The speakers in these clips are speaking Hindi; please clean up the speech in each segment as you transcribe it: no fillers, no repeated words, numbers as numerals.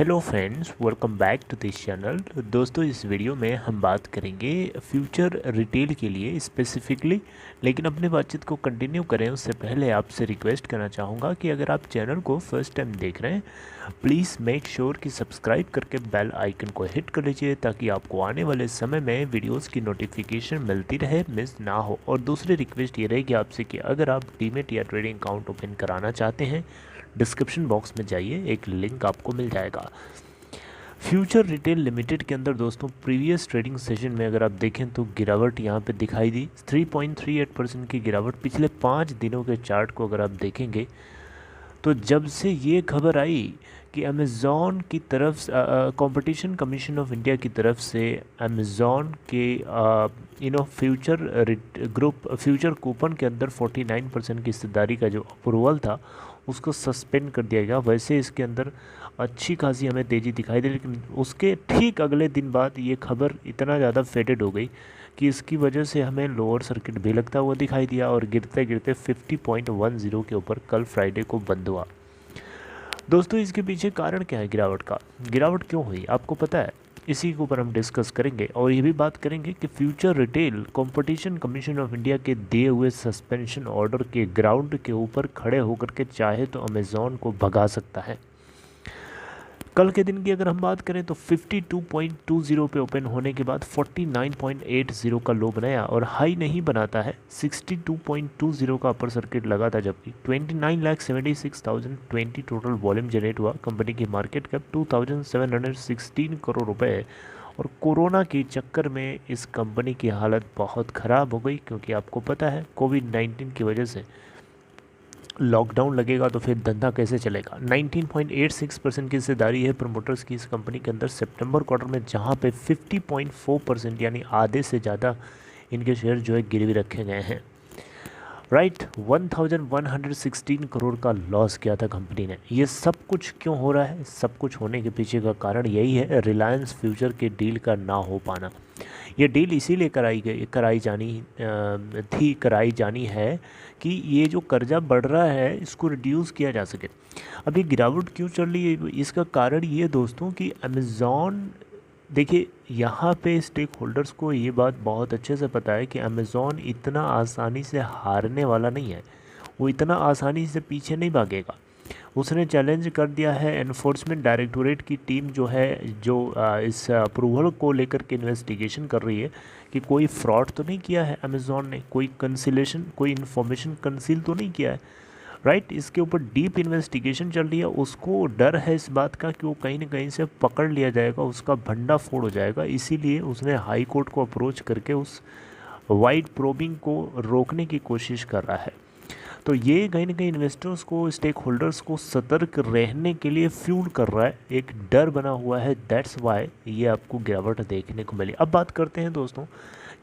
Hello friends, welcome back to this channel. दोस्तों, इस वीडियो में हम बात करेंगे फ्यूचर रिटेल के लिए स्पेसिफिकली। लेकिन अपने बातचीत को कंटिन्यू करें उससे पहले आपसे रिक्वेस्ट करना चाहूँगा कि अगर आप चैनल को फर्स्ट टाइम देख रहे हैं, प्लीज़ मेक श्योर कि सब्सक्राइब करके बेल आइकन को हिट कर लीजिए ताकि आपको आने वाले समय में वीडियोस की नोटिफिकेशन मिलती रहे, मिस ना हो। और दूसरी रिक्वेस्ट ये रहेगी आपसे कि अगर आप डीमेट या ट्रेडिंग अकाउंट ओपन कराना चाहते हैं, डिस्क्रिप्शन बॉक्स में जाइए, एक लिंक आपको मिल जाएगा। फ्यूचर रिटेल लिमिटेड के अंदर दोस्तों प्रीवियस ट्रेडिंग सेशन में अगर आप देखें तो गिरावट यहाँ पे दिखाई दी, 3.38% की गिरावट। पिछले 5 दिनों के चार्ट को अगर आप देखेंगे तो जब से ये खबर आई कि अमेज़ॉन की तरफ कंपटीशन कमीशन ऑफ इंडिया की तरफ से अमेज़ॉन के फ्यूचर ग्रुप फ्यूचर कूपन के अंदर 49% की हिस्सेदारी का जो अप्रूवल था उसको सस्पेंड कर दिया गया। वैसे इसके अंदर अच्छी खासी हमें तेज़ी दिखाई दी, लेकिन उसके ठीक अगले दिन बाद ये खबर इतना ज़्यादा फेडेड हो गई कि इसकी वजह से हमें लोअर सर्किट भी लगता हुआ दिखाई दिया और गिरते गिरते 50.10 के ऊपर कल फ्राइडे को बंद हुआ। दोस्तों, इसके पीछे कारण क्या है गिरावट का? गिरावट क्यों हुई आपको पता है? इसी के ऊपर हम डिस्कस करेंगे और ये भी बात करेंगे कि future retail competition commission of India के दिए हुए सस्पेंशन ऑर्डर के ग्राउंड के ऊपर खड़े होकर के चाहे तो अमेज़ॉन को भगा सकता है। कल के दिन की अगर हम बात करें तो 52.20 पे ओपन होने के बाद 49.80 का लो बनाया और हाई नहीं बनाता है। 62.20 का अपर सर्किट लगा था, जबकि 29,76,020 टोटल वॉल्यूम जनरेट हुआ। कंपनी की मार्केट कैप 2,716 करोड़ रुपए है। और कोरोना के चक्कर में इस कंपनी की हालत बहुत ख़राब हो गई, क्योंकि आपको पता है कोविड-19 की वजह से लॉकडाउन लगेगा तो फिर धंधा कैसे चलेगा। 19.86% की हिस्सेदारी है प्रमोटर्स की इस कंपनी के अंदर सितंबर क्वार्टर में, जहां पे 50.4% यानी आधे से ज़्यादा इनके शेयर जो है गिरवी रखे गए हैं। राइट, 1116 करोड़ का लॉस किया था कंपनी ने। ये सब कुछ क्यों हो रहा है? सब कुछ होने के पीछे का कारण यही है, रिलायंस फ्यूचर के डील का ना हो पाना। ये डील इसीलिए कराई जानी है कि ये जो कर्जा बढ़ रहा है इसको रिड्यूस किया जा सके। अब ये गिरावट क्यों चल रही है? इसका कारण ये दोस्तों कि अमेज़ॉन, देखिए यहाँ पे स्टेक होल्डर्स को ये बात बहुत अच्छे से पता है कि अमेज़ॉन इतना आसानी से हारने वाला नहीं है, वो इतना आसानी से पीछे नहीं भागेगा। उसने चैलेंज कर दिया है एनफोर्समेंट डायरेक्टोरेट की टीम जो है, इस अप्रूवल को लेकर के इन्वेस्टिगेशन कर रही है कि कोई फ्रॉड तो नहीं किया है अमेज़ॉन ने, कोई इन्फॉर्मेशन कंसील तो नहीं किया है। राइट, इसके ऊपर डीप इन्वेस्टिगेशन चल रही है। उसको डर है इस बात का कि वो कहीं ना कहीं से पकड़ लिया जाएगा, उसका भंडाफोड़ हो जाएगा। इसीलिए उसने हाई कोर्ट को अप्रोच करके उस वाइड प्रोबिंग को रोकने की कोशिश कर रहा है। तो ये कहीं ना कहीं इन्वेस्टर्स को, स्टेक होल्डर्स को सतर्क रहने के लिए फ्यूल कर रहा है, एक डर बना हुआ है। दैट्स वाई ये आपको गिरावट देखने को मिली। अब बात करते हैं दोस्तों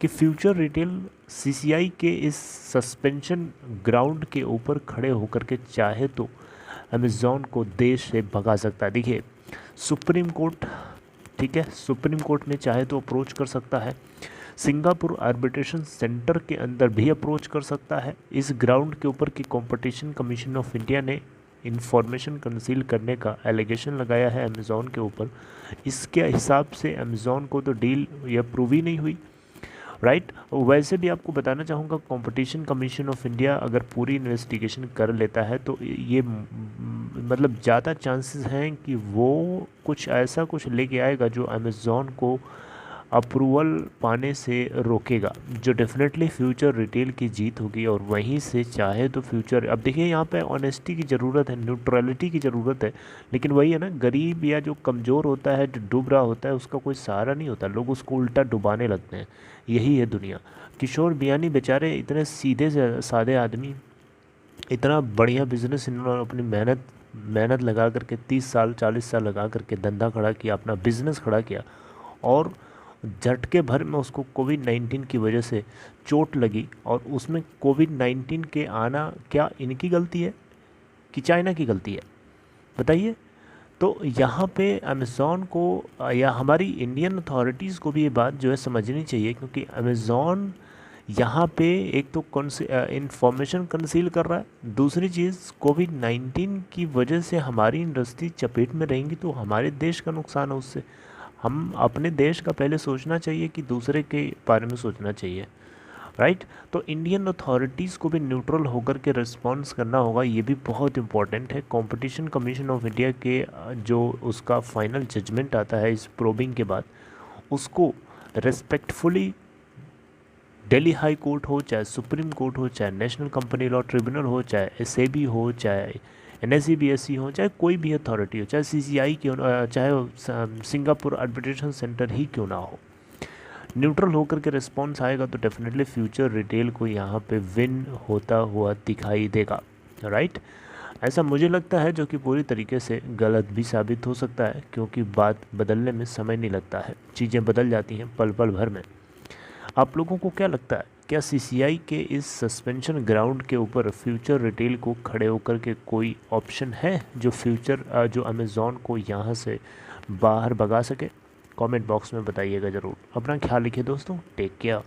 कि फ्यूचर रिटेल सीसीआई के इस सस्पेंशन ग्राउंड के ऊपर खड़े होकर के चाहे तो अमेज़ॉन को देश से भगा सकता है। देखिए सुप्रीम कोर्ट, ठीक है, सुप्रीम कोर्ट में चाहे तो अप्रोच कर सकता है, सिंगापुर आर्बिट्रेशन सेंटर के अंदर भी अप्रोच कर सकता है। इस ग्राउंड के ऊपर की कंपटीशन कमीशन ऑफ इंडिया ने इंफॉर्मेशन कंसील करने का एलिगेशन लगाया है अमेज़ॉन के ऊपर। इसके हिसाब से अमेज़ॉन को तो डील ये प्रूव ही नहीं हुई। राइट, वैसे भी आपको बताना चाहूँगा कंपटीशन कमीशन ऑफ इंडिया अगर पूरी इन्वेस्टिगेशन कर लेता है तो ये मतलब ज़्यादा चांसेस हैं कि वो कुछ ऐसा कुछ लेके आएगा जो अमेज़ॉन को अप्रूवल पाने से रोकेगा, जो डेफिनेटली फ्यूचर रिटेल की जीत होगी। और वहीं से चाहे तो फ्यूचर, अब देखिए यहाँ पे ऑनेस्टी की ज़रूरत है, न्यूट्रलिटी की ज़रूरत है। लेकिन वही है ना, गरीब या जो कमज़ोर होता है, जो डूब रहा होता है, उसका कोई सहारा नहीं होता, लोग उसको उल्टा डुबाने लगते हैं। यही है दुनिया। किशोर बियानी बेचारे इतने सीधे से सादे आदमी, इतना बढ़िया बिजनेस इन्होंने अपनी मेहनत लगा करके 30 साल 40 साल लगा करके धंधा खड़ा किया, अपना बिजनेस खड़ा किया, और झटके भर में उसको कोविड-19 की वजह से चोट लगी। और उसमें कोविड-19 के आना क्या इनकी गलती है कि चाइना की गलती है? बताइए। तो यहाँ पे अमेज़ॉन को या हमारी इंडियन अथॉरिटीज़ को भी ये बात जो है समझनी चाहिए, क्योंकि अमेज़ॉन यहाँ पे एक तो इंफॉर्मेशन कंसील कर रहा है, दूसरी चीज़ कोविड-19 की वजह से हमारी इंडस्ट्री चपेट में रहेंगी तो हमारे देश का नुकसान है उससे। हम अपने देश का पहले सोचना चाहिए कि दूसरे के बारे में सोचना चाहिए, राइट। तो इंडियन अथॉरिटीज़ को भी न्यूट्रल होकर के रिस्पॉन्स करना होगा, ये भी बहुत इंपॉर्टेंट है। कंपटीशन कमीशन ऑफ इंडिया के जो उसका फाइनल जजमेंट आता है इस प्रोबिंग के बाद, उसको रेस्पेक्टफुली दिल्ली हाई कोर्ट हो, चाहे सुप्रीम कोर्ट हो, चाहे नेशनल कंपनी लॉ ट्रिब्यूनल हो, चाहे एसएबी हो, चाहे एनएससी हो, चाहे कोई भी अथॉरिटी हो, चाहे सीसीआई क्यों चाहे सिंगापुर आर्बिट्रेशन सेंटर ही क्यों ना हो, न्यूट्रल होकर के रिस्पॉन्स आएगा तो डेफिनेटली फ्यूचर रिटेल को यहाँ पे विन होता हुआ दिखाई देगा, राइट। ऐसा मुझे लगता है, जो कि पूरी तरीके से गलत भी साबित हो सकता है, क्योंकि बात बदलने में समय नहीं लगता है, चीज़ें बदल जाती हैं पल पल भर में। आप लोगों को क्या लगता है, क्या सीसीआई के इस सस्पेंशन ग्राउंड के ऊपर फ्यूचर रिटेल को खड़े होकर के कोई ऑप्शन है जो अमेज़ॉन को यहाँ से बाहर भगा सके? कमेंट बॉक्स में बताइएगा ज़रूर। अपना ख्याल रखिए दोस्तों, टेक केयर।